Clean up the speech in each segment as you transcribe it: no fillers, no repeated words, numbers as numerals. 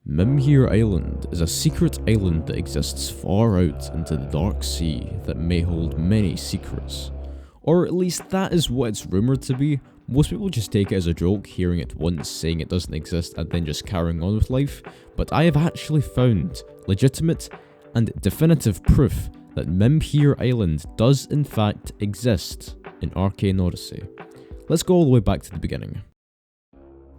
Mimhere Island is a secret island that exists far out into the dark sea that may hold many secrets. Or at least that is what it's rumoured to be. Most people just take it as a joke, hearing it once, saying it doesn't exist and then just carrying on with life, but I have actually found legitimate and definitive proof that Mimhere Island does in fact exist in Arcane Odyssey. Let's go all the way back to the beginning.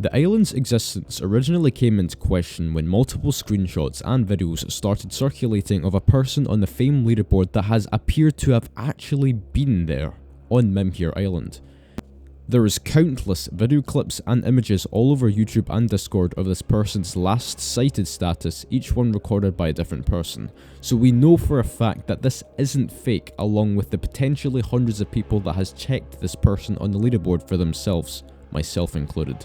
The island's existence originally came into question when multiple screenshots and videos started circulating of a person on the fame leaderboard that has appeared to have actually been there on Mimhere Island. There is countless video clips and images all over YouTube and Discord of this person's last sighted status, each one recorded by a different person. So we know for a fact that this isn't fake, along with the potentially hundreds of people that has checked this person on the leaderboard for themselves, myself included.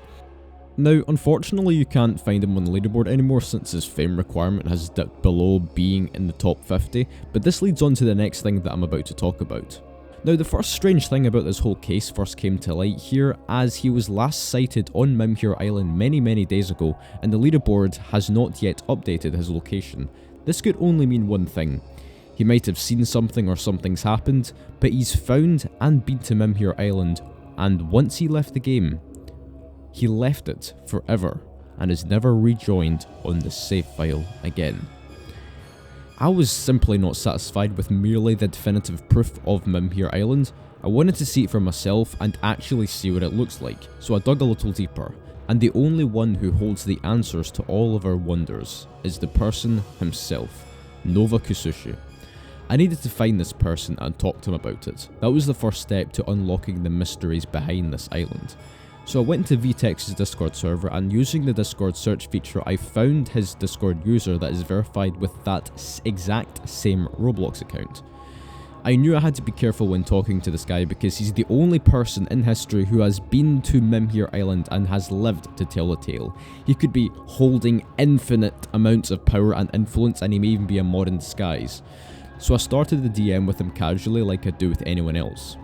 Now, unfortunately you can't find him on the leaderboard anymore since his fame requirement has dipped below being in the top 50, but this leads on to the next thing that I'm about to talk about. Now, the first strange thing about this whole case first came to light here as he was last sighted on Mimhere Island many days ago, and the leaderboard has not yet updated his location. This could only mean one thing. He might have seen something or something's happened, but he's found and been to Mimhere Island, and once he left the game, he left it forever and has never rejoined on the save file again. I was simply not satisfied with merely the definitive proof of Mimhere Island. I wanted to see it for myself and actually see what it looks like, so I dug a little deeper, and the only one who holds the answers to all of our wonders is the person himself, Nova Kusushi. I needed to find this person and talk to him about it. That was the first step to unlocking the mysteries behind this island. So I went to VTEX's Discord server, and using the Discord search feature I found his Discord user that is verified with that exact same Roblox account. I knew I had to be careful when talking to this guy because he's the only person in history who has been to Mimhere Island and has lived to tell the tale. He could be holding infinite amounts of power and influence, and he may even be a mod in disguise. So I started the DM with him casually like I do with anyone else.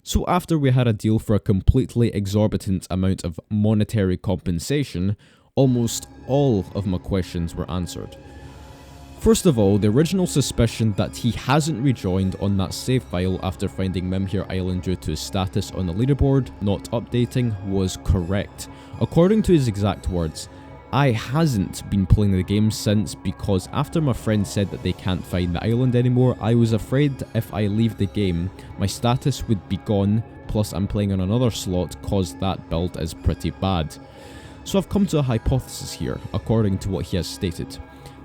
So after we had a deal for a completely exorbitant amount of monetary compensation, almost all of my questions were answered. First of all, the original suspicion that he hasn't rejoined on that save file after finding Mimhere Island due to his status on the leaderboard not updating was correct. According to his exact words, I hasn't been playing the game since because after my friend said that they can't find the island anymore, I was afraid if I leave the game, my status would be gone, plus I'm playing on another slot cause that build is pretty bad. So I've come to a hypothesis here, according to what he has stated.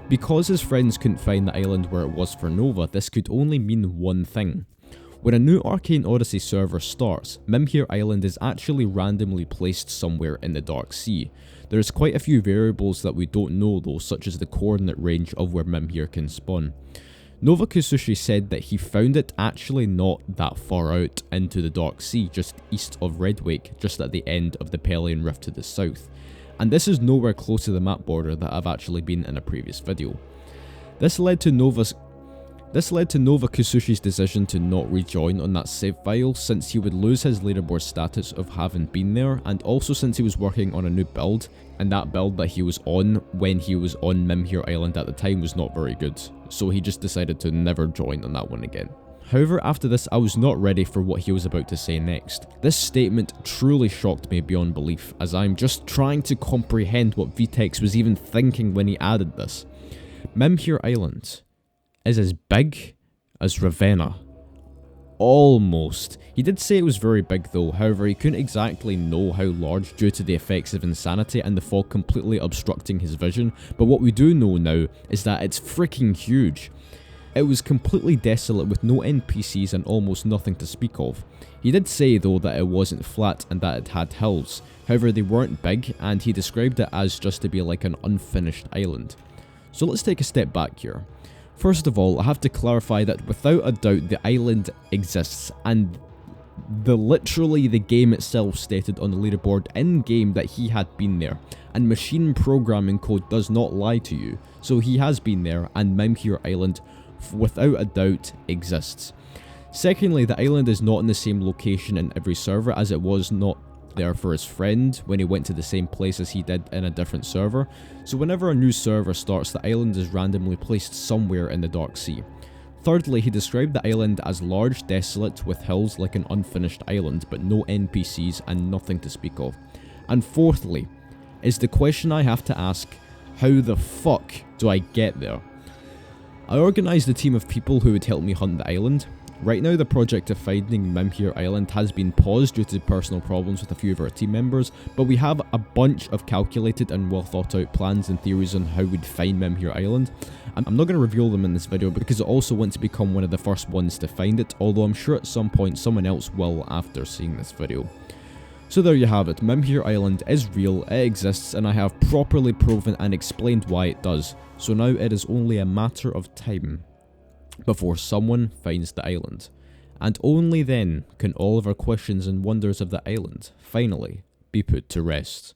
Because his friends couldn't find the island where it was for Nova, this could only mean one thing. When a new Arcane Odyssey server starts, Mimhere Island is actually randomly placed somewhere in the Dark Sea. There's quite a few variables that we don't know though, such as the coordinate range of where Mimhere can spawn. Nova Kusushi said that he found it actually not that far out into the Dark Sea, just east of Redwake, just at the end of the Pelion Rift to the south. And this is nowhere close to the map border that I've actually been in a previous video. This led to Nova Kusushi's decision to not rejoin on that save file since he would lose his leaderboard status of having been there, and also since he was working on a new build, and that build that he was on when he was on Mimhere Island at the time was not very good, so he just decided to never join on that one again. However, after this I was not ready for what he was about to say next. This statement truly shocked me beyond belief, as I'm just trying to comprehend what VTEX was even thinking when he added this. Mimhere Island is as big as Ravenna. Almost. He did say it was very big though, however he couldn't exactly know how large due to the effects of insanity and the fog completely obstructing his vision, but what we do know now is that it's freaking huge. It was completely desolate with no NPCs and almost nothing to speak of. He did say though that it wasn't flat and that it had hills, however they weren't big, and he described it as just to be like an unfinished island. So let's take a step back here. First of all, I have to clarify that without a doubt the island exists, and literally the game itself stated on the leaderboard in game that he had been there, and machine programming code does not lie to you, so he has been there, and Mimhere Island without a doubt exists. Secondly, the island is not in the same location in every server as it was there for his friend when he went to the same place as he did in a different server, so whenever a new server starts, the island is randomly placed somewhere in the Dark Sea. Thirdly, he described the island as large, desolate, with hills like an unfinished island, but no NPCs and nothing to speak of. And fourthly, is the question I have to ask, how the fuck do I get there? I organised a team of people who would help me hunt the island. Right now the project of finding Mimhere Island has been paused due to personal problems with a few of our team members, but we have a bunch of calculated and well thought out plans and theories on how we'd find Mimhere Island. I'm not going to reveal them in this video because I also want to become one of the first ones to find it, although I'm sure at some point someone else will after seeing this video. So there you have it, Mimhere Island is real, it exists, and I have properly proven and explained why it does, so now it is only a matter of time before someone finds the island, and only then can all of our questions and wonders of the island finally be put to rest.